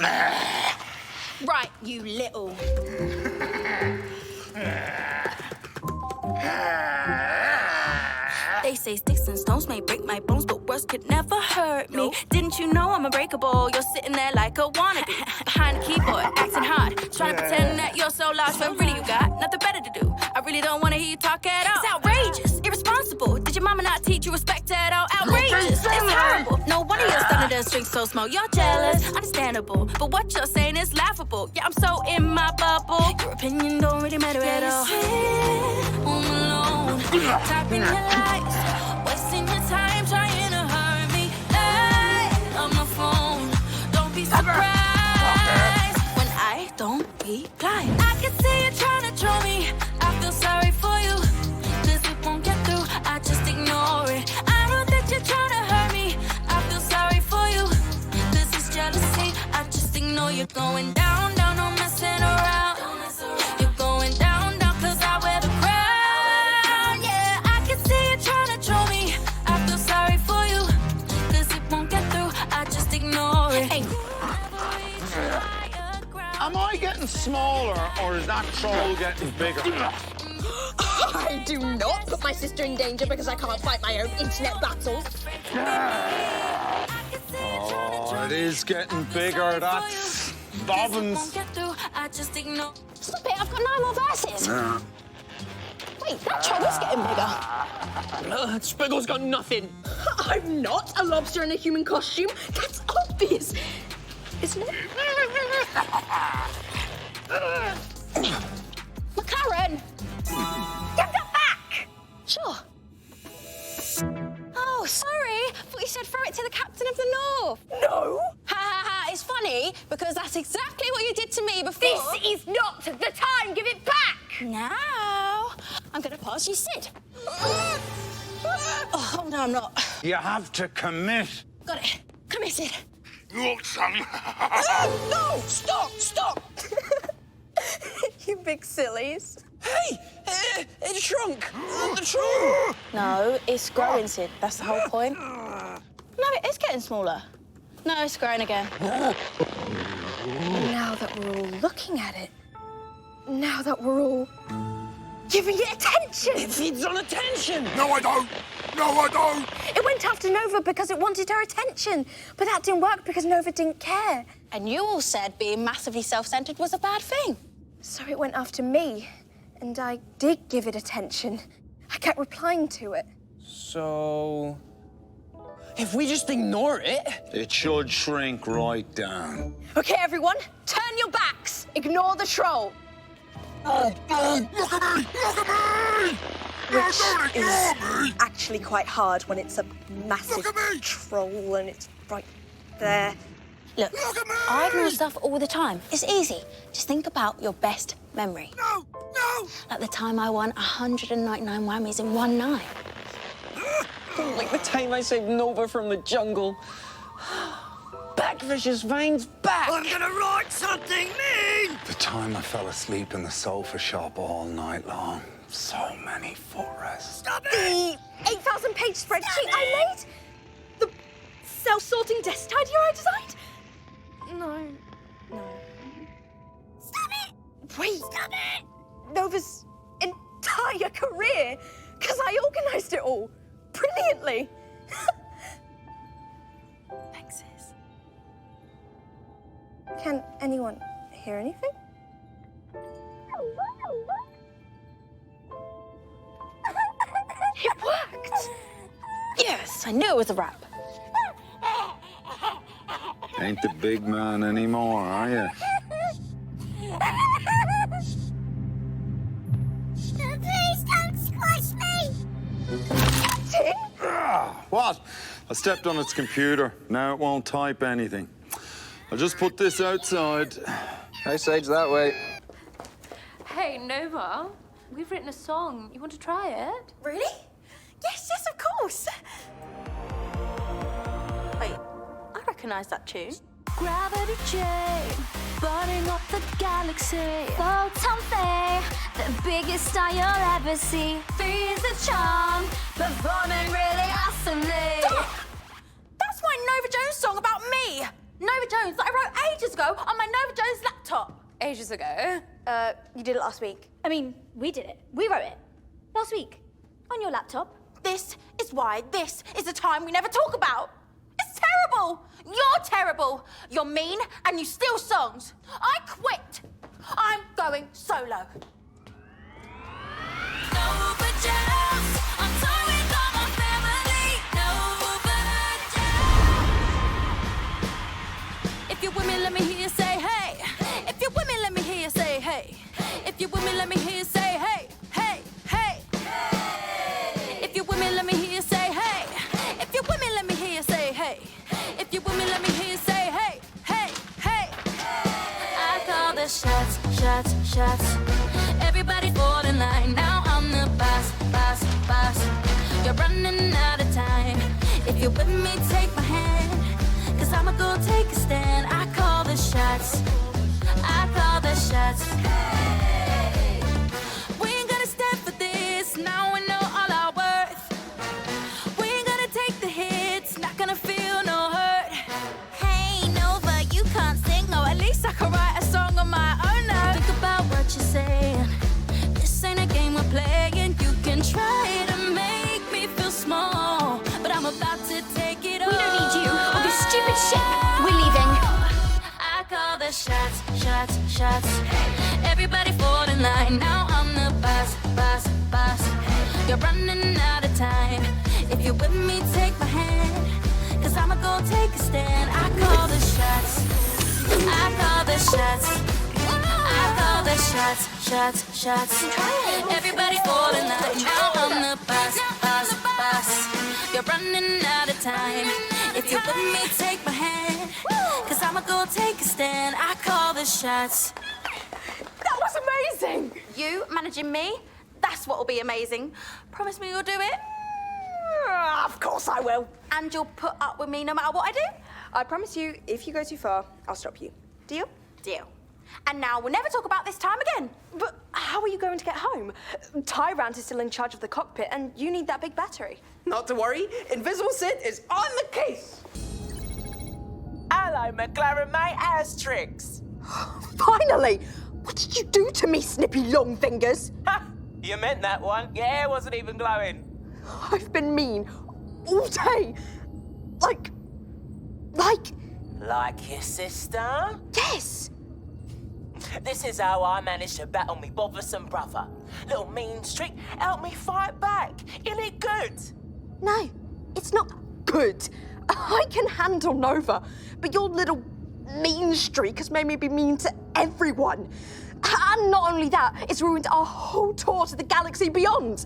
Right, you little... They say sticks and stones may break my bones, but words could never hurt me. Nope. Didn't you know I'm unbreakable? You're sitting there like a wannabe. Behind the keyboard, acting hard. Trying to pretend that you're so lost, but really you got nothing better to do. I really don't want to hear you talk at all. It's outrageous, irresponsible. Did your mama not teach you respect at all? Outrageous, it's terrible. No wonder you're starting to drink so small. You're jealous, understandable. But what you're saying is laughable. Yeah, I'm so in my bubble. Your opinion don't really matter at all. Home alone, typing your lies. Wasting your time trying to hurt me. Hey, on my phone, don't be surprised when I don't reply. I can see you trying to troll me. I feel sorry for you, cause it won't get through. I just ignore it. I know that you're trying to hurt me. I feel sorry for you, this is jealousy. I just ignore you. Going down, down, no messing around. You're going down, down, cause I wear the crown. Yeah, I can see you trying to troll me. I feel sorry for you, cause it won't get through. I just ignore it. Hey. Am I getting smaller, or is that troll getting bigger? I do not put my sister in danger because I can't fight my own internet battles. Oh, it is getting bigger. That's bobbins. Stop it, I've got 9 more verses. Wait, that troll is getting bigger. Spiggle's got nothing. I'm not a lobster in a human costume. That's obvious, isn't it? McLaren! Give that back! Sure. Oh, sorry. Thought you said throw it to the captain of the North. No. Ha ha ha, it's funny because that's exactly what you did to me before. This is not the time. Give it back. Now, I'm going to pass you Sid. Oh, no, I'm not. You have to commit. Got it. Committed. Look, son. No! Stop! You big sillies. Hey, it shrunk. The troll. No, it's growing, Sid. That's the whole point. No, it is getting smaller. No, it's growing again. Now that we're all looking at it, now that we're all giving it attention. It feeds on attention. No, I don't. It went after Nova because it wanted her attention, but that didn't work because Nova didn't care. And you all said being massively self-centered was a bad thing. So it went after me, and I did give it attention. I kept replying to it. So, if we just ignore it... It should shrink right down. Okay, everyone, turn your backs. Ignore the troll. Oh, look at me! Which is actually quite hard when it's a massive troll and it's right there. Look, I ignore stuff all the time. It's easy. Just think about your best memory. No! Like the time I won 199 whammies in one night. Like the time I saved Nova from the jungle. Backfish's veins back. I'm gonna write something mean! The time I fell asleep in the sofa shop all night long. So many footrests. Stop it! The 8,000-page spreadsheet I made? The self-sorting desk tidier I designed? No. Stop it! Wait. Stop it! Nova's entire career, because I organised it all brilliantly. Thanks, sis. Can anyone hear anything? It worked! Yes, I knew it was a wrap. Ain't the big man anymore, are you? Please don't squash me! What? I stepped on its computer. Now it won't type anything. I'll just put this outside. Hey, Sage, that way. Hey, Nova, we've written a song. You want to try it? Really? Yes, of course. Wait, I recognise that tune. Gravity chain, burning up the galaxy. Photon flame, the biggest star you'll ever see. Freeze the charm, performing really awesomely. That's my Nova Jones song about me. Nova Jones that I wrote ages ago on my Nova Jones laptop. Ages ago? You did it last week. I mean, we did it. We wrote it. Last week. On your laptop. This is why this is a time we never talk about. It's terrible. You're terrible. You're mean and you steal songs. I quit. I'm going solo. Nova Jones, I'm sorry for my family. Nova Jones. If you're with me, let me hear you say hey. If you're with me, let me hear you say hey. If you're with me, let me hear you say hey, hey, hey. If you're with me, let me hear you say hey. If you're with me, let me hear you say hey. If you're with me, let me hear you say hey, hey, hey. I call the shots, shots, shots. Everybody fall in line. Now I'm the boss, boss, boss. You're running out of time. If you're with me, take my hand. Cause I'ma go take a stand. I call the shots. I call the shots. We ain't gonna stand for this. Now we know all our worth. We ain't gonna take the hits. Not gonna feel no hurt. Hey, Nova, you can't sing. Oh, at least I can write a song on my own now. Think about what you're saying. This ain't a game we're playing. You can try to make me feel small, but I'm about to take it all. We don't need you or this stupid shit. We're leaving. I call the shots, shots, shots. Everybody fall in line. Now I'm the boss, boss, boss. You're running out of time. If you're with me, take my hand. Cause I'ma go take a stand. I call the shots. I call the shots. I call the shots, shots, shots. Everybody fall in line. Now I'm the boss, boss, boss. You're running out of time. If you're with me, take my hand. Cause I'ma go take a stand. I call the shots. That was amazing! You managing me? That's what'll be amazing. Promise me you'll do it? Of course I will. And you'll put up with me no matter what I do? I promise you, if you go too far, I'll stop you. Deal? Deal. And now we'll never talk about this time again. But how are you going to get home? Tyrant is still in charge of the cockpit, and you need that big battery. Not to worry, Invisible Sid is on the case. Hello, McLaren, mate. How's tricks? Finally! What did you do to me, Snippy Longfingers? Ha! You meant that one. Yeah, it wasn't even glowing. I've been mean all day. Like... Like your sister? Yes! This is how I managed to battle me bothersome brother. Little mean streak helped me fight back. Isn't it good? No, it's not good. I can handle Nova, but your little mean streak has made me be mean to everyone. And not only that, it's ruined our whole tour to the galaxy beyond.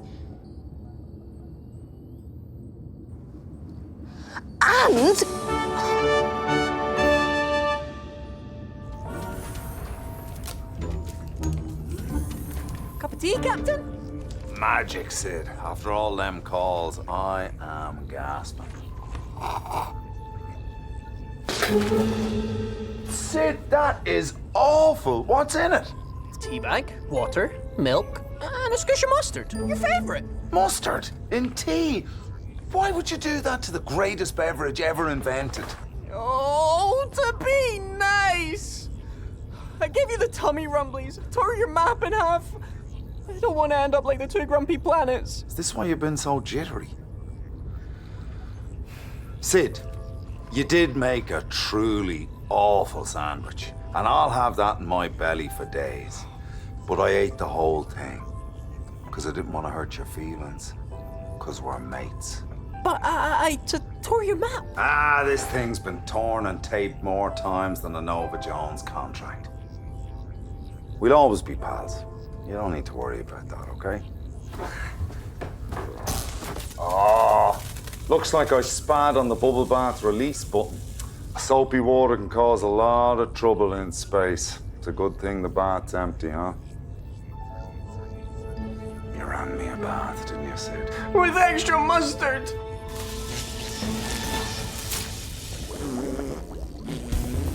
And... Cup of tea, Captain? Magic, Sid. After all them calls, I am gasping. Sid, that is awful. What's in it? Tea bag, water, milk, and a squish of mustard. Your favourite. Mustard in tea. Why would you do that to the greatest beverage ever invented? Oh, to be nice. I gave you the tummy rumblies, tore your map in half. I don't want to end up like the two grumpy planets. Is this why you've been so jittery? Sid, you did make a truly awful sandwich, and I'll have that in my belly for days. But I ate the whole thing, because I didn't want to hurt your feelings, because we're mates. But I tore your map. Ah, this thing's been torn and taped more times than the Nova Jones contract. We'll always be pals. You don't need to worry about that, okay? Oh, looks like I spat on the bubble bath release button. Soapy water can cause a lot of trouble in space. It's a good thing the bath's empty, huh? You ran me a bath, didn't you, Sid? With extra mustard.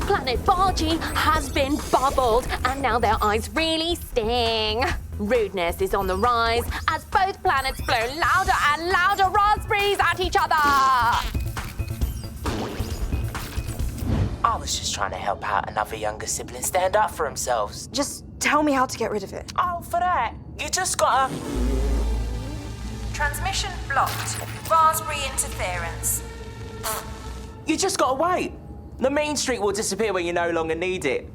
Planet Bargy has been bubbled, and now their eyes really sting. Rudeness is on the rise as both planets blow louder and louder raspberries at each other. was just trying to help out another younger sibling stand up for themselves. Just tell me how to get rid of it. Oh, for that, you just gotta... Transmission blocked. Raspberry interference. You just gotta wait. The mean streak will disappear when you no longer need it.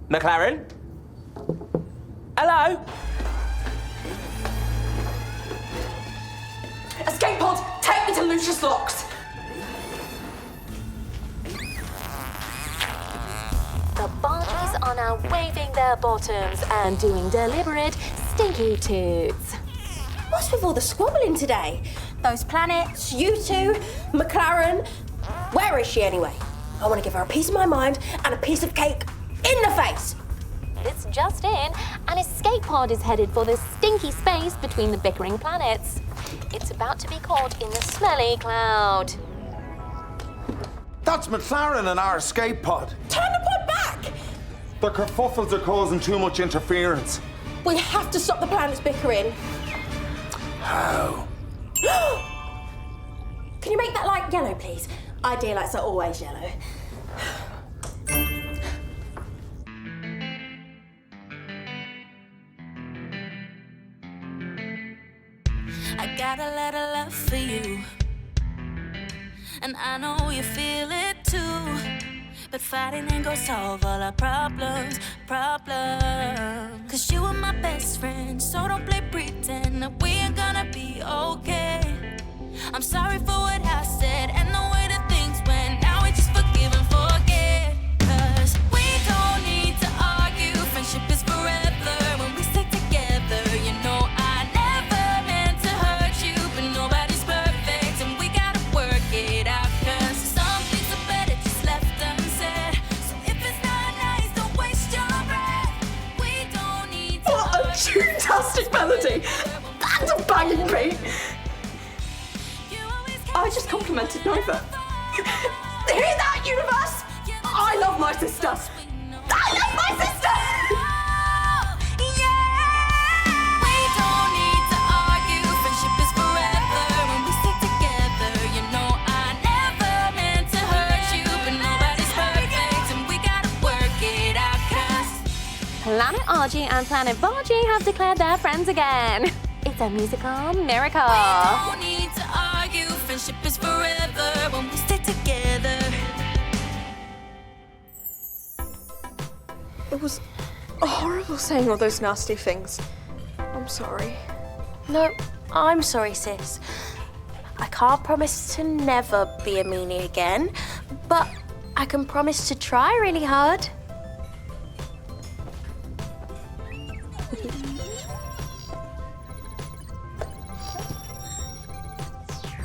McLaren? Hello? Escape pod, take me to Lucius Locks. The barges are now waving their bottoms and doing deliberate stinky toots. What's with all the squabbling today? Those planets, you two, McLaren. Where is she anyway? I want to give her a piece of my mind and a piece of cake in the face. This just in, an escape pod is headed for the stinky space between the bickering planets. It's about to be caught in the smelly cloud. That's McLaren and our escape pod. Turn the pod back! The kerfuffles are causing too much interference. We have to stop the planets bickering. How? Can you make that light yellow, please? Idea lights are always yellow. I got a lot of love for you, and I know you feel it too. But fighting ain't gonna solve all our problems. Cause you are my best friend, so don't play pretend that we ain't gonna be okay. I'm sorry for what I said and the way that things went. Now we just forgive and forget. Cause we don't need to argue. Friendship is forever when we stick together. You know I never meant to hurt you, but nobody's perfect and we gotta work it out. Cause some things are better just left unsaid. So if it's not nice, don't waste your breath. We don't need to What a fantastic melody! And a banging beat! I just complimented Nova. Hear that, universe? I love my sister. I love my sister! We don't need to argue. Friendship is forever when we stick together. You know I never meant to hurt you, but nobody's perfect and we gotta work it out. Cause Planet Argy and Planet Bargy have declared they're friends again. It's a musical miracle. we don't need to argue. Friendship is forever when we stick together. It was horrible saying all those nasty things. I'm sorry. No, I'm sorry, sis. I can't promise to never be a meanie again, but I can promise to try really hard.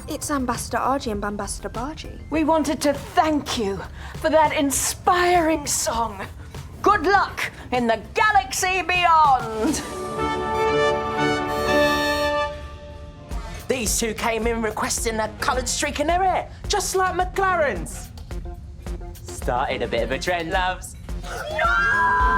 It's Ambassador Argy and Ambassador Bargy. We wanted to thank you for that inspiring song. Good luck in the galaxy beyond. These two came in requesting a coloured streak in their hair, just like McLaren's. Started a bit of a trend, loves. No!